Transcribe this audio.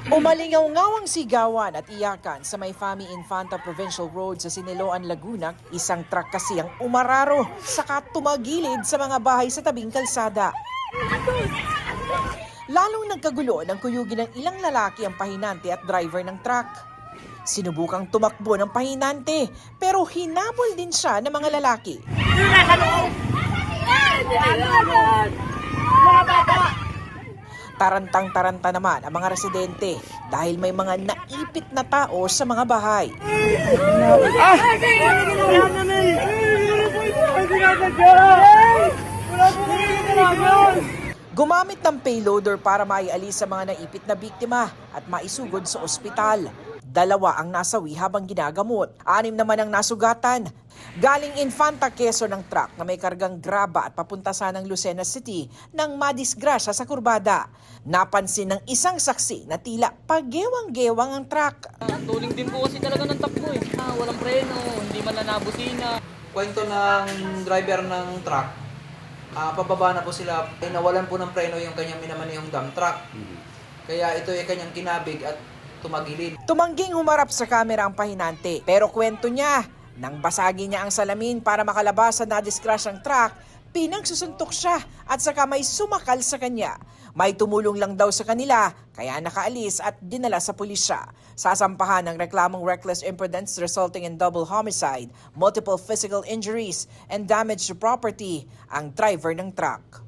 Umalingaw-ngawang sigawan at iyakan sa may Fami Infanta Provincial Road sa Siniloan, Laguna. Isang truck kasi ang umararo saka tumagilid sa mga bahay sa tabing kalsada. Lalong nagkagulo ng kuyugin ng ilang lalaki ang pahinante at driver ng truck. Sinubukang tumakbo ng pahinante pero hinabol din siya ng mga lalaki. Tarantang-taranta naman ang mga residente dahil may mga naipit na tao sa mga bahay. Gumamit ng payloader para maialis sa mga naipit na biktima at maisugod sa ospital. 2 ang nasawi habang ginagamot. 6 naman ang nasugatan. Galing Infanta, Quezon ng truck na may kargang graba at papunta sanang Lucena City nang madisgrasya sa kurbada. Napansin ng isang saksi na tila pagewang-gewang ang truck. Tuling din po kasi talaga ng takbo eh. Walang preno, hindi man na nabusina. Kwento ng driver ng truck, pababa na po sila, nawalan po ng preno yung kanyang minamanihong dump truck. Kaya ito ay kanyang kinabig at tumagilid. Tumangging humarap sa kamera ang pahinante pero kwento niya, nang basagin niya ang salamin para makalabas sa nadiskrasyang truck, pinagsusuntok siya at saka may sumakal sa kanya. May tumulong lang daw sa kanila kaya nakaalis at dinala sa pulisya. Sasampahan ng reklamong reckless imprudence resulting in double homicide, multiple physical injuries and damage to property ang driver ng truck.